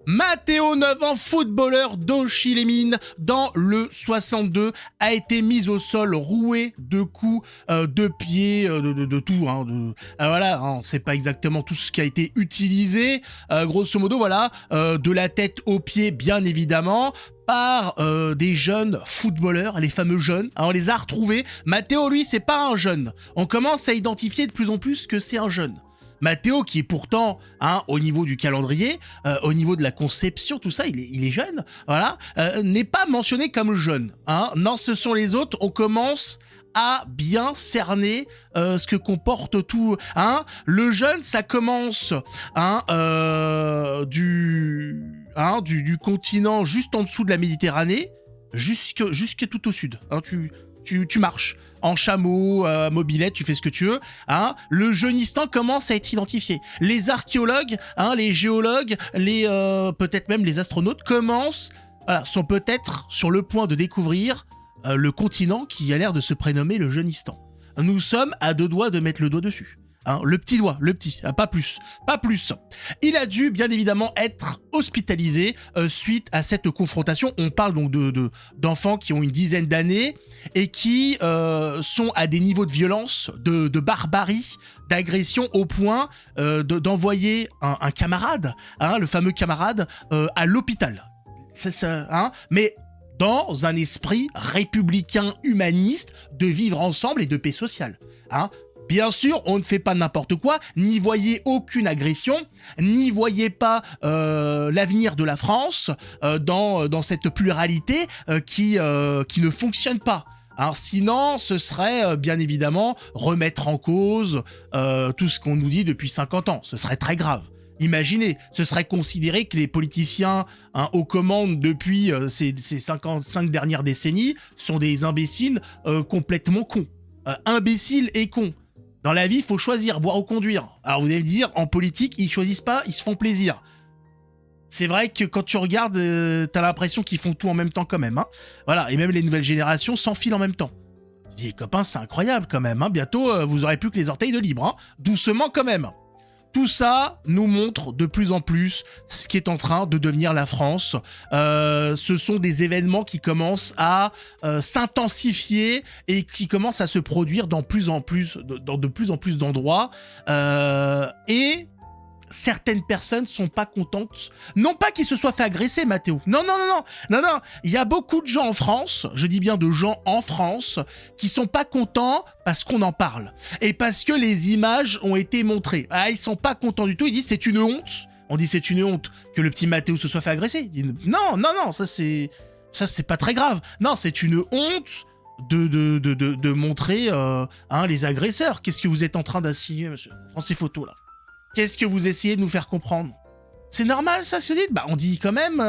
Matteo, 9 ans, footballeur d'Auchy-les-Mines, dans le 62, a été mis au sol, roué de coups, de pieds, de tout. Voilà, on ne sait pas exactement tout ce qui a été utilisé. Grosso modo, voilà, de la tête aux pieds, bien évidemment, par des jeunes footballeurs, les fameux jeunes. On les a retrouvés. Matteo, lui, c'est pas un jeune. On commence à identifier de plus en plus que c'est un jeune. Matteo, qui est pourtant, au niveau du calendrier, au niveau de la conception, tout ça, il est jeune, voilà, n'est pas mentionné comme jeune. Non, ce sont les autres. On commence à bien cerner ce que comporte tout. Le jeune, ça commence du continent juste en dessous de la Méditerranée, jusque tout au sud. Tu marches en chameau, mobilette, tu fais ce que tu veux. Le jeunistan commence à être identifié. Les archéologues, les géologues, peut-être même les astronautes sont peut-être sur le point de découvrir le continent qui a l'air de se prénommer le jeunistan. Nous sommes à 2 doigts de mettre le doigt dessus. Le petit doigt, le petit, pas plus. Il a dû bien évidemment être hospitalisé suite à cette confrontation. On parle donc d'enfants qui ont une dizaine d'années et qui sont à des niveaux de violence, de barbarie, d'agression au point d'envoyer un camarade, le fameux camarade, à l'hôpital. Mais dans un esprit républicain humaniste de vivre ensemble et de paix sociale. Bien sûr, on ne fait pas n'importe quoi, n'y voyez aucune agression, n'y voyez pas l'avenir de la France dans cette pluralité qui ne fonctionne pas. Sinon, ce serait bien évidemment remettre en cause tout ce qu'on nous dit depuis 50 ans. Ce serait très grave. Imaginez, ce serait considéré que les politiciens aux commandes depuis ces 55 dernières décennies sont des imbéciles complètement cons. Imbéciles et cons. Dans la vie, il faut choisir, boire ou conduire. Alors vous allez me dire, en politique, ils choisissent pas, ils se font plaisir. C'est vrai que quand tu regardes, t'as l'impression qu'ils font tout en même temps quand même. Voilà, et même les nouvelles générations s'enfilent en même temps. Je dis, les copains, c'est incroyable quand même. Bientôt, vous aurez plus que les orteils de libre. Doucement quand même. Tout ça nous montre de plus en plus ce qui est en train de devenir la France. Ce sont des événements qui commencent à s'intensifier et qui commencent à se produire dans de plus en plus d'endroits. Et certaines personnes sont pas contentes. Non pas qu'ils se soient fait agresser, Matteo. Non. Il y a beaucoup de gens en France, je dis bien de gens en France, qui sont pas contents parce qu'on en parle. Et parce que les images ont été montrées. Ils sont pas contents du tout, ils disent c'est une honte. On dit c'est une honte que le petit Matteo se soit fait agresser. Ils disent, non, ça c'est pas très grave. Non, c'est une honte de montrer les agresseurs. Qu'est-ce que vous êtes en train d'assigner, monsieur, dans ces photos là? Qu'est-ce que vous essayez de nous faire comprendre? C'est normal, ça se dit. On dit quand même,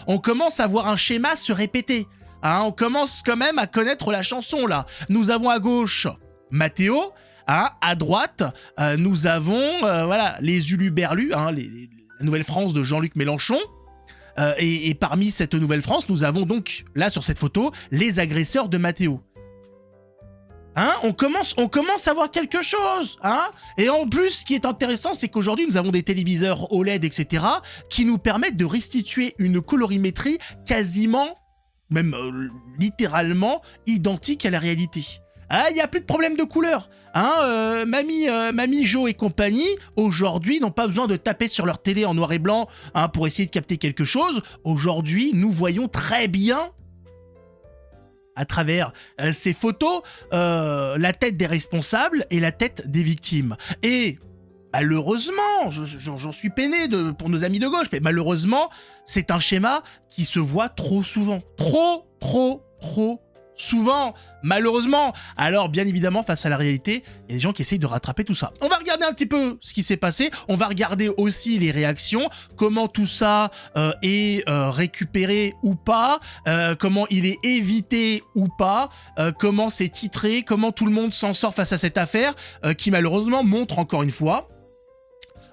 on commence à voir un schéma se répéter. On commence quand même à connaître la chanson, là. Nous avons à gauche Matteo, à droite, nous avons les Uluberlus, la Nouvelle France de Jean-Luc Mélenchon. Et parmi cette Nouvelle France, nous avons donc, là, sur cette photo, les agresseurs de Matteo. On commence à voir quelque chose, Et en plus, ce qui est intéressant, c'est qu'aujourd'hui, nous avons des téléviseurs OLED, etc., qui nous permettent de restituer une colorimétrie quasiment, même littéralement, identique à la réalité. Il n'y a plus de problème de couleur. Mamie Jo et compagnie, aujourd'hui, n'ont pas besoin de taper sur leur télé en noir et blanc pour essayer de capter quelque chose. Aujourd'hui, nous voyons très bien, à travers ces photos, la tête des responsables et la tête des victimes. Et malheureusement, j'en suis peiné pour nos amis de gauche, mais malheureusement, c'est un schéma qui se voit trop souvent. Trop souvent, malheureusement. Alors, bien évidemment, face à la réalité, il y a des gens qui essayent de rattraper tout ça. On va regarder un petit peu ce qui s'est passé. On va regarder aussi les réactions, comment tout ça est récupéré ou pas, comment il est évité ou pas, comment c'est titré, comment tout le monde s'en sort face à cette affaire, qui malheureusement montre encore une fois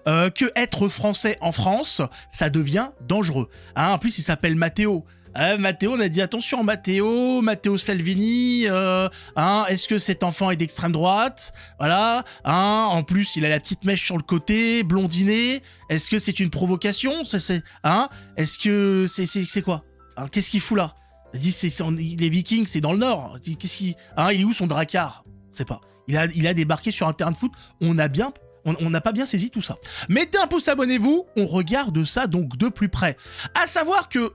que être français en France, ça devient dangereux. En plus, il s'appelle Matteo. Matteo, on a dit attention, Matteo Salvini, est-ce que cet enfant est d'extrême droite? Voilà, en plus, il a la petite mèche sur le côté, blondiné. Est-ce que c'est une provocation? Est-ce que c'est quoi? Qu'est-ce qu'il fout là? Il dit, les Vikings, c'est dans le Nord. Qu'est-ce qu'il, il est où son dracard? Je sais pas. Il a débarqué sur un terrain de foot. On n'a pas bien saisi tout ça. Mettez un pouce, abonnez-vous. On regarde ça donc de plus près. À savoir que,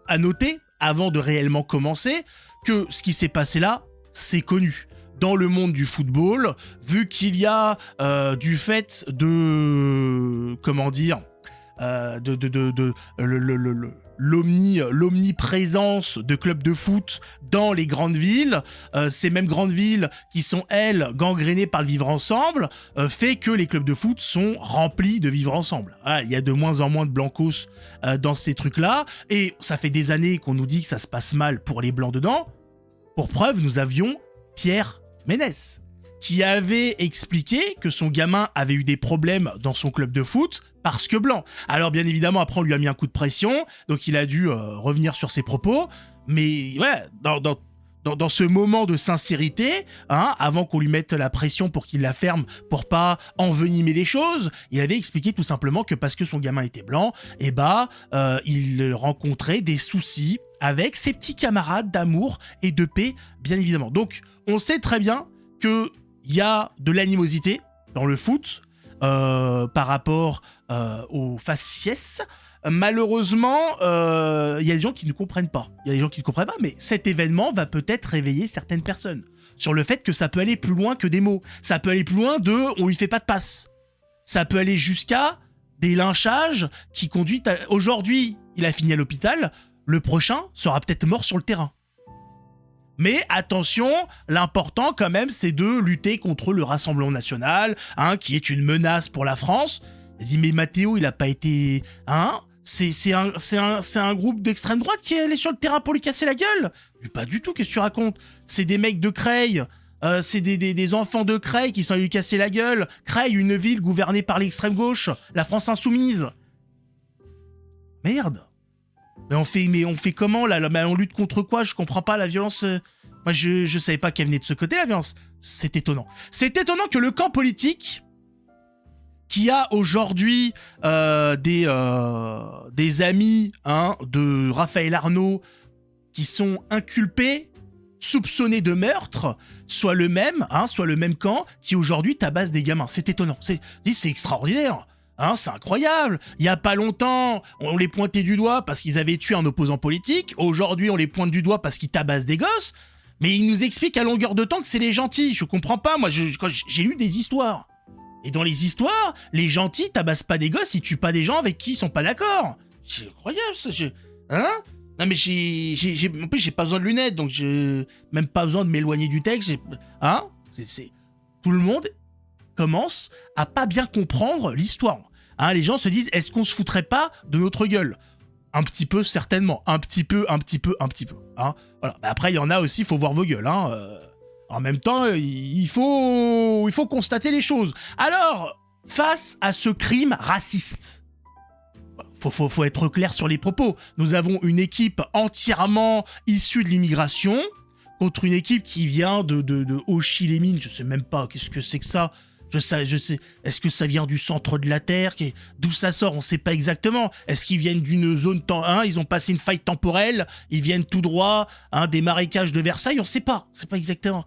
à noter, avant de réellement commencer, que ce qui s'est passé là, c'est connu. Dans le monde du football, vu qu'il y a du fait de... Comment dire l'omniprésence de clubs de foot dans les grandes villes, ces mêmes grandes villes qui sont, elles, gangrénées par le vivre ensemble, fait que les clubs de foot sont remplis de vivre ensemble. Il y a de moins en moins de blancos dans ces trucs-là, et ça fait des années qu'on nous dit que ça se passe mal pour les blancs dedans. Pour preuve, nous avions Pierre Ménès, qui avait expliqué que son gamin avait eu des problèmes dans son club de foot parce que blanc. Alors bien évidemment, après on lui a mis un coup de pression, donc il a dû revenir sur ses propos, mais ouais, dans ce moment de sincérité, avant qu'on lui mette la pression pour qu'il la ferme, pour pas envenimer les choses, il avait expliqué tout simplement que parce que son gamin était blanc, il rencontrait des soucis avec ses petits camarades d'amour et de paix, bien évidemment. Donc on sait très bien que il y a de l'animosité dans le foot par rapport aux faciès. Malheureusement, il y a des gens qui ne comprennent pas. Mais cet événement va peut-être réveiller certaines personnes sur le fait que ça peut aller plus loin que des mots. Ça peut aller plus loin de « on lui fait pas de passe ». Ça peut aller jusqu'à des lynchages qui conduisent à... Aujourd'hui, il a fini à l'hôpital, le prochain sera peut-être mort sur le terrain. Mais attention, l'important quand même, c'est de lutter contre le Rassemblement National, qui est une menace pour la France. Vas-y, mais Matteo, il a pas été... C'est un groupe d'extrême droite qui est allé sur le terrain pour lui casser la gueule? Mais pas du tout, qu'est-ce que tu racontes? C'est des mecs de Creil, c'est des enfants de Creil qui sont allés lui casser la gueule. Creil, une ville gouvernée par l'extrême gauche, la France insoumise. Merde. Mais on fait comment là? On lutte contre quoi? Je comprends pas la violence. Moi je savais pas qu'elle venait de ce côté, la violence. C'est étonnant. C'est étonnant que le camp politique, qui a aujourd'hui des amis de Raphaël Arnaud qui sont inculpés, soupçonnés de meurtre, soit le même camp qui aujourd'hui tabasse des gamins. C'est étonnant. C'est extraordinaire. C'est incroyable. Il y a pas longtemps, on les pointait du doigt parce qu'ils avaient tué un opposant politique. Aujourd'hui, on les pointe du doigt parce qu'ils tabassent des gosses. Mais ils nous expliquent à longueur de temps que c'est les gentils. Je comprends pas. Moi, j'ai lu des histoires. Et dans les histoires, les gentils tabassent pas des gosses, ils tuent pas des gens avec qui ils sont pas d'accord. C'est incroyable, ça. Non, mais en plus, j'ai pas besoin de lunettes, donc j'ai même pas besoin de m'éloigner du texte. Tout le monde commence à pas bien comprendre l'histoire. Les gens se disent, est-ce qu'on se foutrait pas de notre gueule? Un petit peu, certainement. Un petit peu. Voilà. Après, il y en a aussi, il faut voir vos gueules. En même temps, il faut constater les choses. Alors, face à ce crime raciste, faut être clair sur les propos. Nous avons une équipe entièrement issue de l'immigration contre une équipe qui vient de Ho-Chi-Minh. Je sais même pas qu'est-ce que c'est que ça. Je sais. Est-ce que ça vient du centre de la Terre? D'où ça sort? On sait pas exactement. Est-ce qu'ils viennent d'une zone ils ont passé une faille temporelle? Ils viennent tout droit des marécages de Versailles? On sait pas. C'est pas exactement.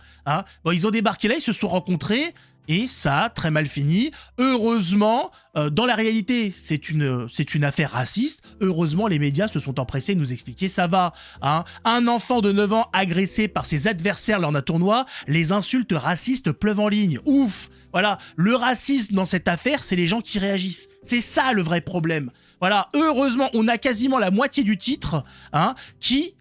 Bon, ils ont débarqué là, ils se sont rencontrés. Et ça a très mal fini. Heureusement, dans la réalité, c'est une affaire raciste. Heureusement, les médias se sont empressés de nous expliquer ça va. Un enfant de 9 ans agressé par ses adversaires lors d'un tournoi, les insultes racistes pleuvent en ligne. Ouf. Voilà, le racisme dans cette affaire, c'est les gens qui réagissent. C'est ça le vrai problème. Voilà, heureusement, on a quasiment la moitié du titre qui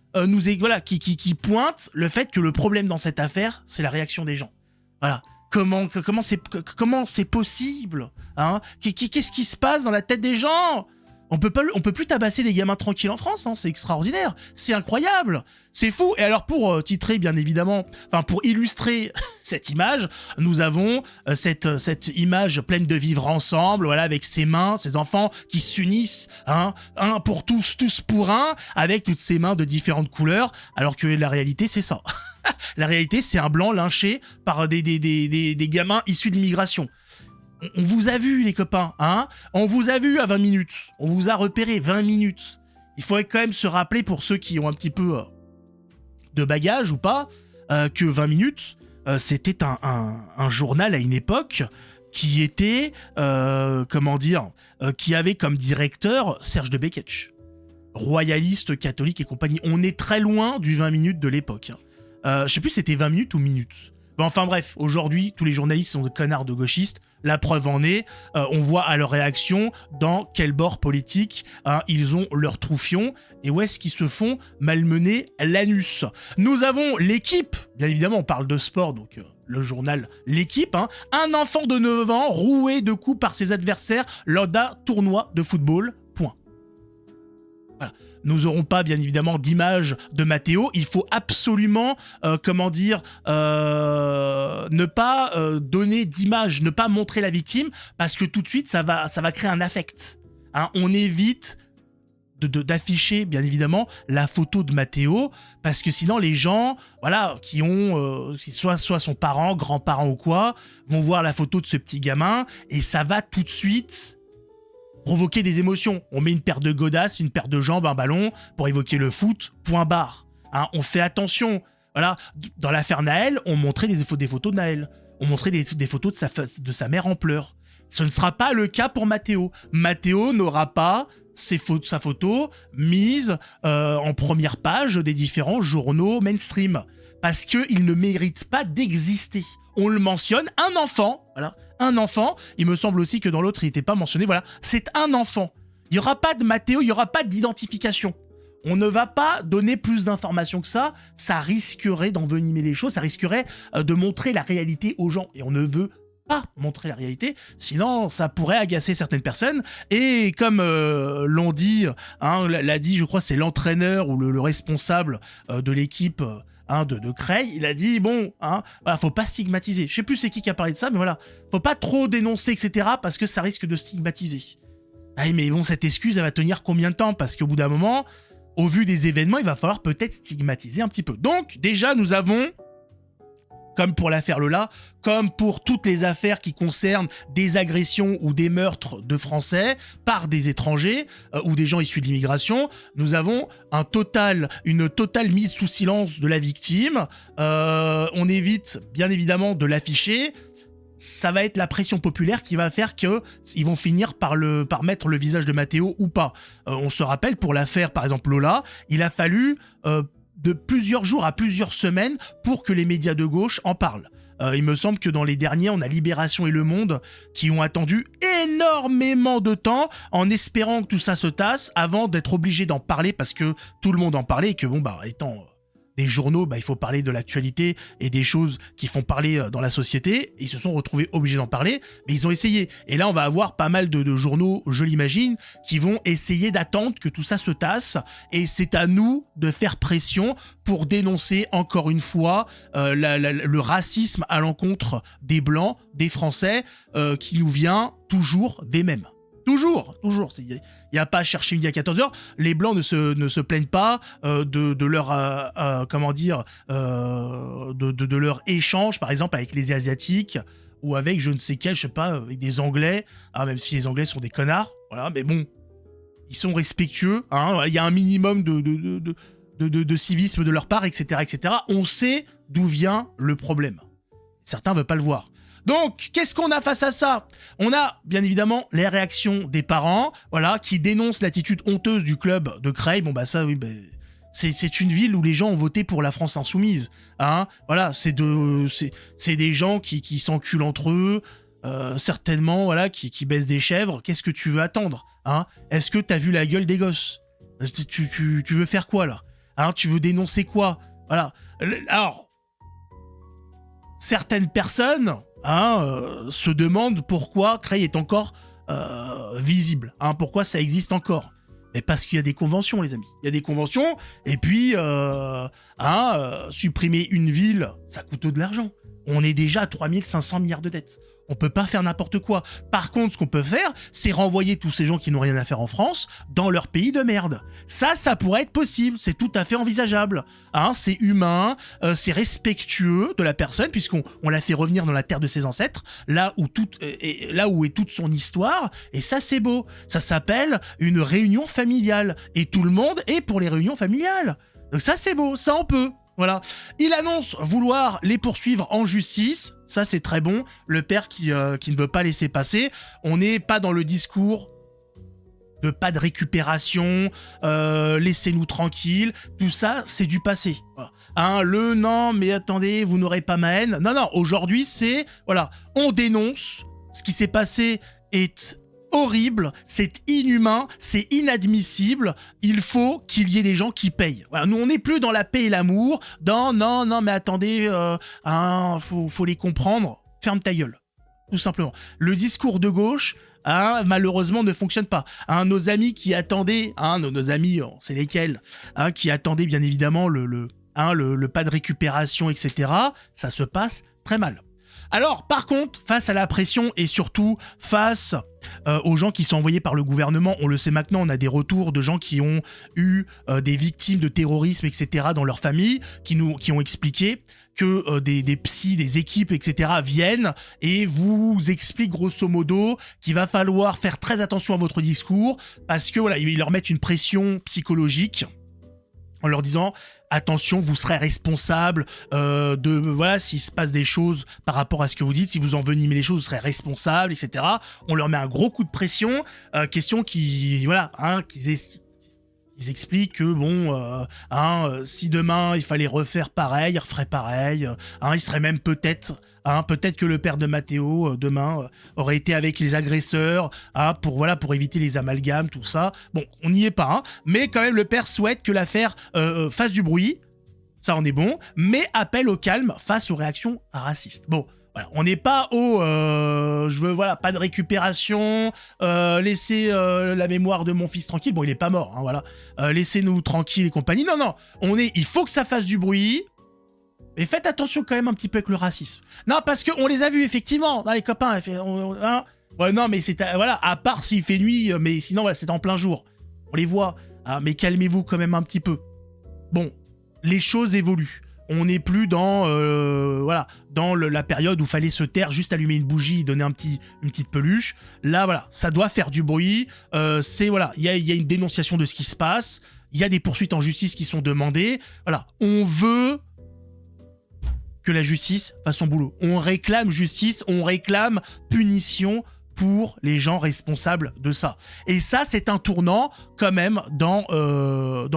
pointe le fait que le problème dans cette affaire, c'est la réaction des gens. Voilà. Comment c'est possible? Qu'est-ce qui se passe dans la tête des gens? On peut plus tabasser les gamins tranquilles en France, hein, c'est extraordinaire, c'est incroyable, c'est fou. Et alors pour titrer bien évidemment, enfin pour illustrer cette image, nous avons cette image pleine de vivre ensemble, voilà, avec ces mains, ces enfants qui s'unissent, hein, un pour tous, tous pour un, avec toutes ces mains de différentes couleurs, alors que la réalité c'est ça. La réalité c'est un blanc lynché par des gamins issus de l'immigration. On vous a vu, les copains, hein? On vous a vu à 20 minutes. On vous a repéré 20 minutes. Il faudrait quand même se rappeler, pour ceux qui ont un petit peu de bagage ou pas, que 20 minutes, c'était un journal à une époque qui était, qui avait comme directeur Serge de Beketch. Royaliste, catholique et compagnie. On est très loin du 20 minutes de l'époque. Je sais plus si c'était 20 minutes ou minutes. Bon, enfin bref, aujourd'hui, tous les journalistes sont des connards de gauchistes. La preuve en est, on voit à leur réaction dans quel bord politique ils ont leur troufion et où est-ce qu'ils se font malmener l'anus. Nous avons l'équipe, bien évidemment on parle de sport, donc le journal L'équipe, hein, un enfant de 9 ans roué de coups par ses adversaires lors d'un tournoi de football, point. Voilà. Nous n'aurons pas, bien évidemment, d'image de Matteo. Il faut absolument, ne pas donner d'image, ne pas montrer la victime, parce que tout de suite, ça va créer un affect. Hein, on évite d'afficher, bien évidemment, la photo de Matteo, parce que sinon, les gens, voilà, qui ont, soit son parent, grand-parent ou quoi, vont voir la photo de ce petit gamin, et ça va tout de suite provoquer des émotions. On met une paire de godasses, une paire de jambes, un ballon pour évoquer le foot, point barre. Hein, on fait attention. Voilà. Dans l'affaire Naël, on montrait des photos de Naël. On montrait des photos de sa mère en pleurs. Ce ne sera pas le cas pour Matteo. Matteo n'aura pas sa photo mise en première page des différents journaux mainstream. Parce qu'il ne mérite pas d'exister. On le mentionne, un enfant, voilà, un enfant, il me semble aussi que dans l'autre il n'était pas mentionné, voilà, c'est un enfant. Il n'y aura pas de Matteo, il n'y aura pas d'identification. On ne va pas donner plus d'informations que ça risquerait d'envenimer les choses, ça risquerait de montrer la réalité aux gens, et on ne veut pas montrer la réalité, sinon ça pourrait agacer certaines personnes, et comme l'ont dit, hein, l'a dit, je crois c'est l'entraîneur ou le responsable de l'équipe de Creil, il a dit bon, hein, voilà, faut pas stigmatiser. Je sais plus c'est qui a parlé de ça, mais voilà, faut pas trop dénoncer, etc. parce que ça risque de stigmatiser. Ah, mais bon, cette excuse, elle va tenir combien de temps? Parce qu'au bout d'un moment, au vu des événements, il va falloir peut-être stigmatiser un petit peu. Donc, déjà, nous avons, comme pour l'affaire Lola, comme pour toutes les affaires qui concernent des agressions ou des meurtres de Français par des étrangers ou des gens issus de l'immigration, nous avons une totale mise sous silence de la victime. On évite bien évidemment de l'afficher. Ça va être la pression populaire qui va faire qu'ils vont finir par mettre le visage de Matteo ou pas. On se rappelle, pour l'affaire par exemple Lola, il a fallu de plusieurs jours à plusieurs semaines pour que les médias de gauche en parlent. Il me semble que dans les derniers, on a Libération et Le Monde qui ont attendu énormément de temps en espérant que tout ça se tasse avant d'être obligés d'en parler parce que tout le monde en parlait et que, bon, bah, étant des journaux, bah, il faut parler de l'actualité et des choses qui font parler dans la société. Et ils se sont retrouvés obligés d'en parler, mais ils ont essayé. Et là, on va avoir pas mal de journaux, je l'imagine, qui vont essayer d'attendre que tout ça se tasse. Et c'est à nous de faire pression pour dénoncer encore une fois le racisme à l'encontre des Blancs, des Français, qui nous vient toujours des mêmes. Toujours. Il n'y a pas à chercher midi à 14h. Les Blancs ne se plaignent pas de leur de leur échange, par exemple, avec les Asiatiques ou avec je ne sais quel, je sais pas, avec des Anglais. Ah, même si les Anglais sont des connards, voilà. Mais bon, ils sont respectueux. Hein, il y a un minimum de civisme de leur part, etc., etc. On sait d'où vient le problème. Certains ne veulent pas le voir. Donc, qu'est-ce qu'on a face à ça? On a, bien évidemment, les réactions des parents, voilà, qui dénoncent l'attitude honteuse du club de Creil. Bon, bah ça, oui, bah, c'est une ville où les gens ont voté pour la France insoumise. Hein, voilà, c'est des gens qui s'enculent entre eux, certainement, voilà, qui baissent des chèvres. Qu'est-ce que tu veux attendre, hein? Est-ce que t'as vu la gueule des gosses? Tu veux faire quoi, là? Hein, tu veux dénoncer quoi? Voilà. Alors, certaines personnes se demandent pourquoi Creil est encore visible. Hein. Pourquoi ça existe encore? Mais parce qu'il y a des conventions, les amis. Il y a des conventions, et puis, supprimer une ville, ça coûte de l'argent. On est déjà à 3500 milliards de dettes. On peut pas faire n'importe quoi. Par contre, ce qu'on peut faire, c'est renvoyer tous ces gens qui n'ont rien à faire en France dans leur pays de merde. Ça pourrait être possible. C'est tout à fait envisageable. Hein, c'est humain, c'est respectueux de la personne, puisqu'on l'a fait revenir dans la terre de ses ancêtres, là où est toute son histoire. Et ça, c'est beau. Ça s'appelle une réunion familiale. Et tout le monde est pour les réunions familiales. Donc ça, c'est beau. Ça, on peut. Voilà. Il annonce vouloir les poursuivre en justice. Ça, c'est très bon. Le père qui ne veut pas laisser passer. On n'est pas dans le discours de pas de récupération, laissez-nous tranquilles. Tout ça, c'est du passé. Voilà. Hein, non, mais attendez, vous n'aurez pas ma haine. Non, aujourd'hui, c'est... Voilà, on dénonce. Ce qui s'est passé est... horrible, c'est inhumain, c'est inadmissible, il faut qu'il y ait des gens qui payent. Voilà, nous on n'est plus dans la paix et l'amour, non, mais attendez, faut les comprendre, ferme ta gueule, tout simplement. Le discours de gauche, malheureusement, ne fonctionne pas. Nos amis qui attendaient, nos amis, c'est lesquels, qui attendaient bien évidemment le pas de récupération, etc., ça se passe très mal. Alors, par contre, face à la pression et surtout face aux gens qui sont envoyés par le gouvernement, on le sait maintenant, on a des retours de gens qui ont eu des victimes de terrorisme, etc. dans leur famille, qui ont expliqué que des psys, des équipes, etc. viennent et vous expliquent grosso modo qu'il va falloir faire très attention à votre discours parce que voilà, ils leur mettent une pression psychologique en leur disant attention, vous serez responsable voilà, s'il se passe des choses par rapport à ce que vous dites, si vous envenimez les choses, vous serez responsable, etc. On leur met un gros coup de pression, question qui, voilà, ils expliquent que bon, si demain il fallait refaire pareil, ils referaient pareil, il serait même peut-être que le père de Matteo demain aurait été avec les agresseurs, pour éviter les amalgames, tout ça. Bon, on n'y est pas, mais quand même le père souhaite que l'affaire fasse du bruit, ça en est bon, mais appelle au calme face aux réactions racistes. Bon. Voilà, on n'est pas pas de récupération, laissez la mémoire de mon fils tranquille. Bon, il est pas mort, voilà. Laissez-nous tranquilles et compagnie. Non, il faut que ça fasse du bruit, mais faites attention quand même un petit peu avec le racisme. Non, parce qu'on les a vus, effectivement, les copains. Ouais, non, mais c'est... Voilà, à part s'il fait nuit, mais sinon, voilà, c'est en plein jour. On les voit. Mais calmez-vous quand même un petit peu. Bon, les choses évoluent. On n'est plus dans la période où il fallait se taire, juste allumer une bougie, donner une petite peluche. Là, voilà, ça doit faire du bruit. Il y a une dénonciation de ce qui se passe. Il y a des poursuites en justice qui sont demandées. Voilà, on veut que la justice fasse son boulot. On réclame justice, on réclame punition pour les gens responsables de ça. Et ça, c'est un tournant quand même dans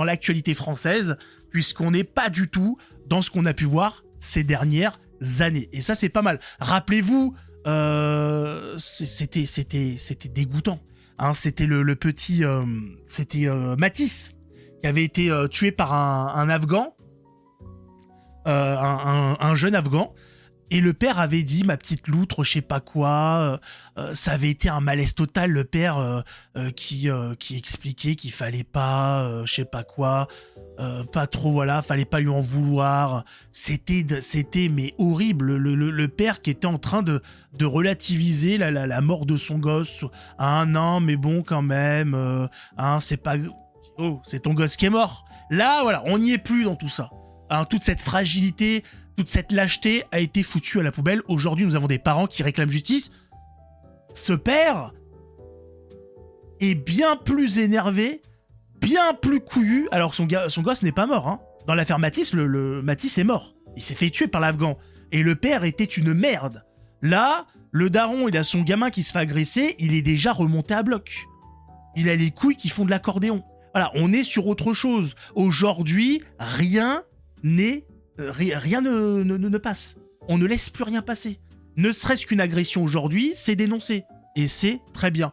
l'actualité française, puisqu'on n'est pas du tout dans ce qu'on a pu voir ces dernières années. Et ça, c'est pas mal. Rappelez-vous, c'était dégoûtant. C'était le petit... c'était Matisse, qui avait été tué par un Afghan, un jeune Afghan. Et le père avait dit, ma petite loutre, je sais pas quoi, ça avait été un malaise total, le père qui expliquait qu'il fallait pas, je sais pas quoi, pas trop, voilà, fallait pas lui en vouloir. C'était mais horrible, le père qui était en train de relativiser la mort de son gosse. Non, mais bon, quand même, c'est pas... Oh, c'est ton gosse qui est mort. Là, voilà, on n'y est plus dans tout ça. Toute cette fragilité... Toute cette lâcheté a été foutue à la poubelle. Aujourd'hui, nous avons des parents qui réclament justice. Ce père est bien plus énervé, bien plus couillu, alors que son gosse n'est pas mort. Dans l'affaire Matisse, le Matisse est mort. Il s'est fait tuer par l'Afghan. Et le père était une merde. Là, le daron, il a son gamin qui se fait agresser, il est déjà remonté à bloc. Il a les couilles qui font de l'accordéon. Voilà, on est sur autre chose. Aujourd'hui, rien ne passe. On ne laisse plus rien passer. Ne serait-ce qu'une agression aujourd'hui, c'est dénoncé. Et c'est très bien.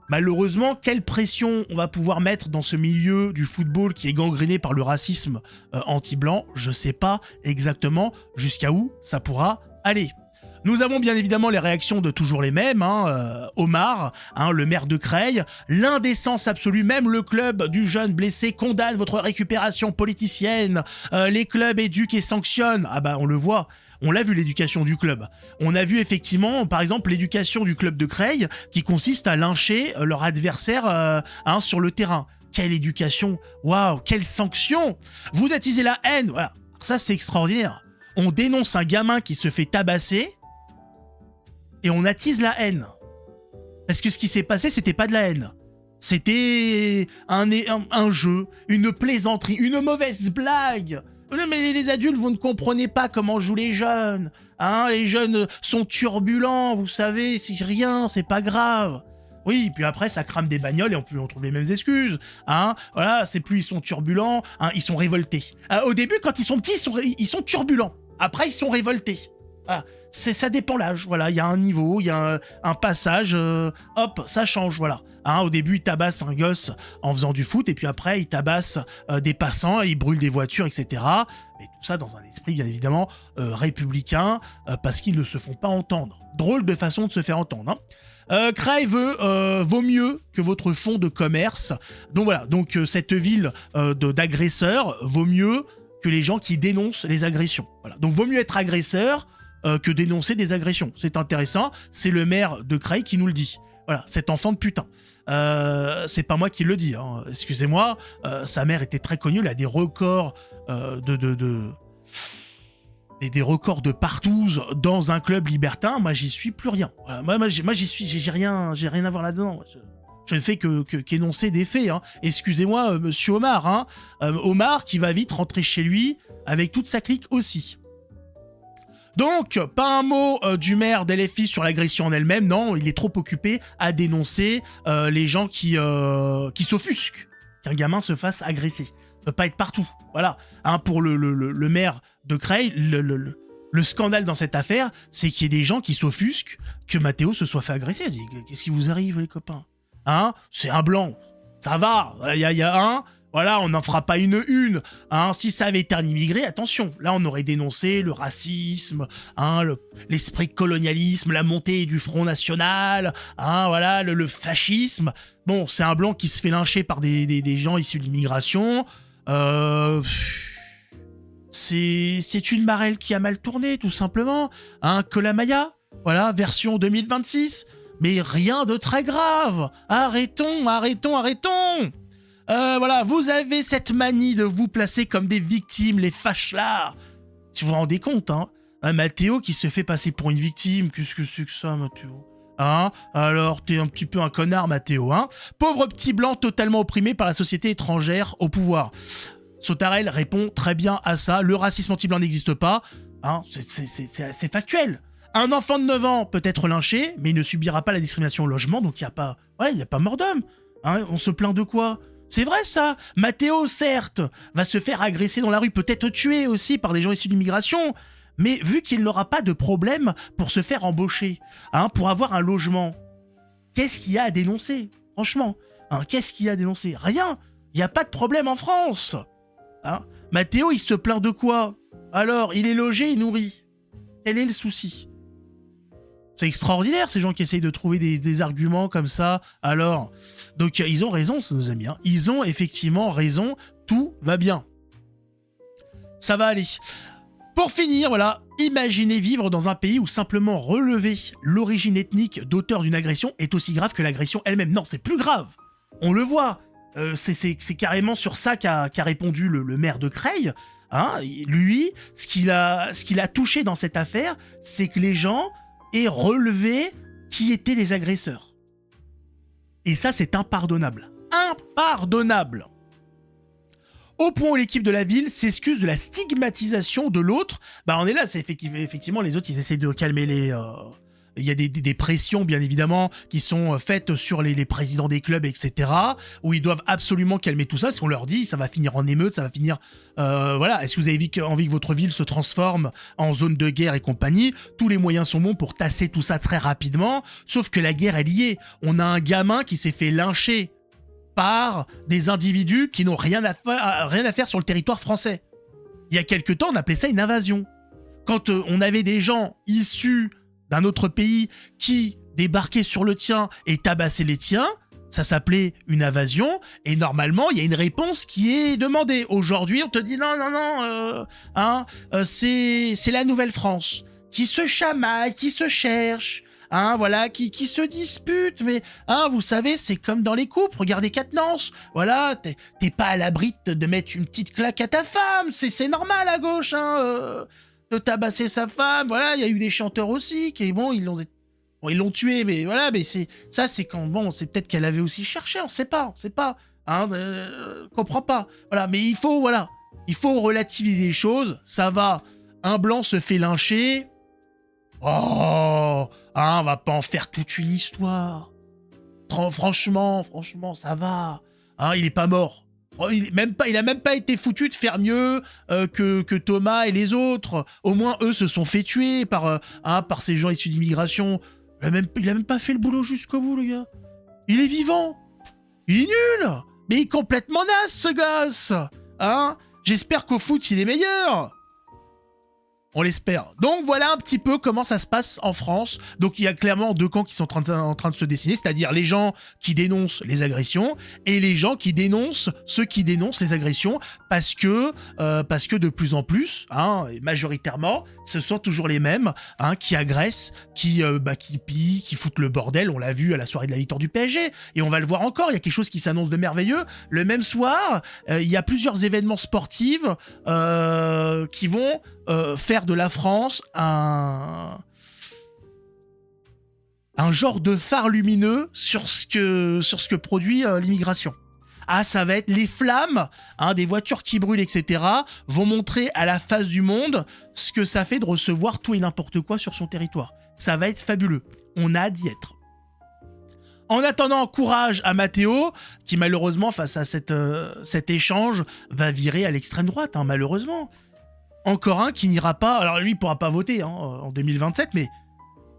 Malheureusement, quelle pression on va pouvoir mettre dans ce milieu du football qui est gangréné par le racisme anti-blanc, je sais pas exactement jusqu'à où ça pourra aller. Nous avons bien évidemment les réactions de toujours les mêmes, Omar, le maire de Creil, l'indécence absolue, même le club du jeune blessé condamne votre récupération politicienne, les clubs éduquent et sanctionnent, ah bah on le voit. On l'a vu l'éducation du club. On a vu effectivement, par exemple, l'éducation du club de Creil qui consiste à lyncher leur adversaire sur le terrain. Quelle éducation! Waouh! Quelle sanction! Vous attisez la haine! Voilà. Ça, c'est extraordinaire. On dénonce un gamin qui se fait tabasser et on attise la haine. Parce que ce qui s'est passé, c'était pas de la haine. C'était un jeu, une plaisanterie, une mauvaise blague. Mais les adultes, vous ne comprenez pas comment jouent les jeunes. Les jeunes sont turbulents, vous savez, c'est rien, c'est pas grave. Oui, puis après, ça crame des bagnoles et on trouve les mêmes excuses. Voilà, c'est plus ils sont turbulents, ils sont révoltés. Au début, quand ils sont petits, ils sont turbulents. Après, ils sont révoltés. Voilà. Ça dépend l'âge, voilà, il y a un niveau, il y a un passage, hop, ça change, voilà. Au début, il tabasse un gosse en faisant du foot, et puis après, il tabasse des passants, il brûle des voitures, etc. Mais tout ça dans un esprit, bien évidemment, républicain, parce qu'ils ne se font pas entendre. Drôle de façon de se faire entendre, Creil vaut mieux que votre fonds de commerce. Donc voilà, cette ville d'agresseurs vaut mieux que les gens qui dénoncent les agressions. Voilà. Donc vaut mieux être agresseur que dénoncer des agressions. C'est intéressant, c'est le maire de Creil qui nous le dit. Voilà, cet enfant de putain. C'est pas moi qui le dis, excusez-moi, sa mère était très connue, elle a des records des records de partouze dans un club libertin. Moi, j'y suis plus rien. Voilà, moi j'y suis, j'ai rien à voir là-dedans. Je ne fais qu'énoncer des faits. Excusez-moi, monsieur Omar. Omar qui va vite rentrer chez lui avec toute sa clique aussi. Donc, pas un mot du maire d'LFI sur l'agression en elle-même. Non, il est trop occupé à dénoncer les gens qui s'offusquent qu'un gamin se fasse agresser. Ça peut pas être partout. Voilà. Pour le maire de Creil, le scandale dans cette affaire, c'est qu'il y ait des gens qui s'offusquent que Mathéo se soit fait agresser. Il dit, qu'est-ce qui vous arrive, les copains? C'est un blanc. Ça va. Il y a un... Voilà, on n'en fera pas une. Si ça avait été un immigré, attention, là on aurait dénoncé le racisme, l'esprit colonialisme, la montée du Front National, voilà, le fascisme. Bon, c'est un blanc qui se fait lyncher par des gens issus de l'immigration. C'est une marelle qui a mal tourné, tout simplement. Kolamaya, voilà, version 2026. Mais rien de très grave. Arrêtons. Voilà, vous avez cette manie de vous placer comme des victimes, les fâchlards. Si vous vous rendez compte, un Mathéo qui se fait passer pour une victime, qu'est-ce que c'est que ça, Mathéo? Alors, t'es un petit peu un connard, Mathéo, Pauvre petit blanc totalement opprimé par la société étrangère au pouvoir. Sautarel répond très bien à ça, le racisme anti-blanc n'existe pas, c'est factuel. Un enfant de 9 ans peut être lynché, mais il ne subira pas la discrimination au logement, donc il n'y a pas mort d'homme. On se plaint de quoi? C'est vrai ça. Mathéo, certes, va se faire agresser dans la rue, peut-être tué aussi par des gens issus de l'immigration, mais vu qu'il n'aura pas de problème pour se faire embaucher, pour avoir un logement, qu'est-ce qu'il y a à dénoncer? Franchement, qu'est-ce qu'il y a à dénoncer? Rien. Il n'y a pas de problème en France. Mathéo, il se plaint de quoi? Alors, il est logé et nourri. Quel est le souci? C'est extraordinaire, ces gens qui essayent de trouver des arguments comme ça. Alors, donc ils ont raison, nos amis. Ils ont effectivement raison. Tout va bien. Ça va aller. Pour finir, voilà, imaginez vivre dans un pays où simplement relever l'origine ethnique d'auteur d'une agression est aussi grave que l'agression elle-même. Non, c'est plus grave. On le voit. C'est carrément sur ça qu'a répondu le maire de Creil. Lui, ce qu'il a touché dans cette affaire, c'est que les gens aient relevé qui étaient les agresseurs. Et ça, c'est impardonnable. Impardonnable. Au point où l'équipe de la ville s'excuse de la stigmatisation de l'autre. On est là, c'est effectivement les autres, ils essayent de calmer les... Il y a des pressions, bien évidemment, qui sont faites sur les présidents des clubs, etc., où ils doivent absolument calmer tout ça, parce qu'on leur dit, ça va finir en émeute, ça va finir... voilà, est-ce que vous avez envie que votre ville se transforme en zone de guerre et compagnie? Tous les moyens sont bons pour tasser tout ça très rapidement, sauf que la guerre, elle y est. On a un gamin qui s'est fait lyncher par des individus qui n'ont rien à faire sur le territoire français. Il y a quelque temps, on appelait ça une invasion. Quand on avait des gens issus d'un autre pays qui débarquait sur le tien et tabassait les tiens, ça s'appelait une invasion, et normalement, il y a une réponse qui est demandée. Aujourd'hui, on te dit non, c'est la Nouvelle-France, qui se chamaille, qui se cherche, voilà, qui se dispute, mais, vous savez, c'est comme dans les couples, regardez Quatennens, voilà, t'es pas à l'abri de mettre une petite claque à ta femme, c'est normal à gauche, de tabasser sa femme, voilà, il y a eu des chanteurs aussi, qui, bon, ils l'ont tué, mais voilà, mais c'est quand, bon, c'est peut-être qu'elle avait aussi cherché, on sait pas, comprends pas, voilà, mais il faut relativiser les choses, ça va, un blanc se fait lyncher, on va pas en faire toute une histoire, franchement, ça va, il est pas mort. Il a même pas été foutu de faire mieux que Thomas et les autres. Au moins, eux se sont fait tuer par ces gens issus d'immigration. Il a même pas fait le boulot jusqu'au bout, le gars. Il est vivant. Il est nul. Mais il est complètement naze, ce gosse. J'espère qu'au foot, il est meilleur. On l'espère. Donc voilà un petit peu comment ça se passe en France. Donc il y a clairement deux camps qui sont en train de se dessiner, c'est-à-dire les gens qui dénoncent les agressions et les gens qui dénoncent ceux qui dénoncent les agressions parce que de plus en plus, majoritairement, ce sont toujours les mêmes qui agressent, qui pillent, qui foutent le bordel. On l'a vu à la soirée de la victoire du PSG et on va le voir encore. Il y a quelque chose qui s'annonce de merveilleux. Le même soir, il y a plusieurs événements sportifs qui vont faire de la France un genre de phare lumineux sur ce que produit l'immigration. Ça va être les flammes des voitures qui brûlent, etc. vont montrer à la face du monde ce que ça fait de recevoir tout et n'importe quoi sur son territoire. Ça va être fabuleux. On a d'y être. En attendant, courage à Matteo, qui malheureusement, face à cet échange, va virer à l'extrême droite, malheureusement. Encore un qui n'ira pas, alors lui il pourra pas voter en 2027, mais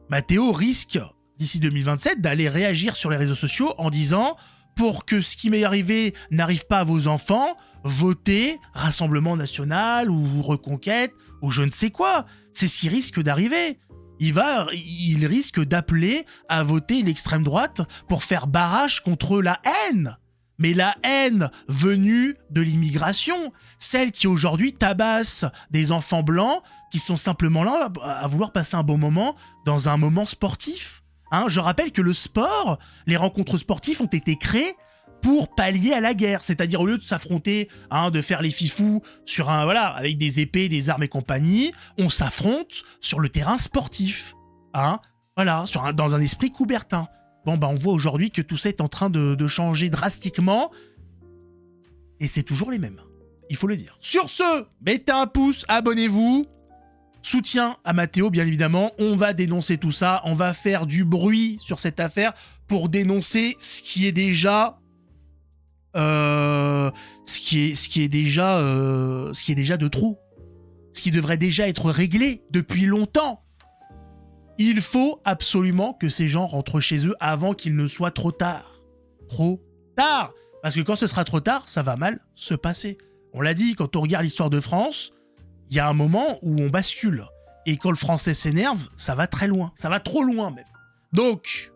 Matteo risque d'ici 2027 d'aller réagir sur les réseaux sociaux en disant pour que ce qui m'est arrivé n'arrive pas à vos enfants, votez Rassemblement National ou Reconquête ou je ne sais quoi. C'est ce qui risque d'arriver. Il risque d'appeler à voter l'extrême droite pour faire barrage contre la haine. Mais la haine venue de l'immigration, celle qui aujourd'hui tabasse des enfants blancs qui sont simplement là à vouloir passer un bon moment dans un moment sportif. Je rappelle que le sport, les rencontres sportives ont été créées pour pallier à la guerre. C'est-à-dire au lieu de s'affronter, de faire les fifous sur avec des épées, des armes et compagnie, on s'affronte sur le terrain sportif. Dans un esprit coubertin. Bon, on voit aujourd'hui que tout ça est en train de changer drastiquement. Et c'est toujours les mêmes. Il faut le dire. Sur ce, mettez un pouce, abonnez-vous. Soutien à Matteo, bien évidemment. On va dénoncer tout ça. On va faire du bruit sur cette affaire pour dénoncer ce qui est déjà... ce qui est déjà de trop. Ce qui devrait déjà être réglé depuis longtemps. Il faut absolument que ces gens rentrent chez eux avant qu'il ne soit trop tard. Trop tard. Parce que quand ce sera trop tard, ça va mal se passer. On l'a dit, quand on regarde l'histoire de France, il y a un moment où on bascule. Et quand le français s'énerve, ça va très loin. Ça va trop loin même. Donc,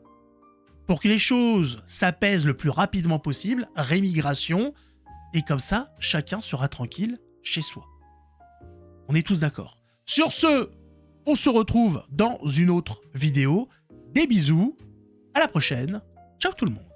pour que les choses s'apaisent le plus rapidement possible, rémigration, et comme ça, chacun sera tranquille chez soi. On est tous d'accord. Sur ce, on se retrouve dans une autre vidéo. Des bisous, à la prochaine. Ciao tout le monde.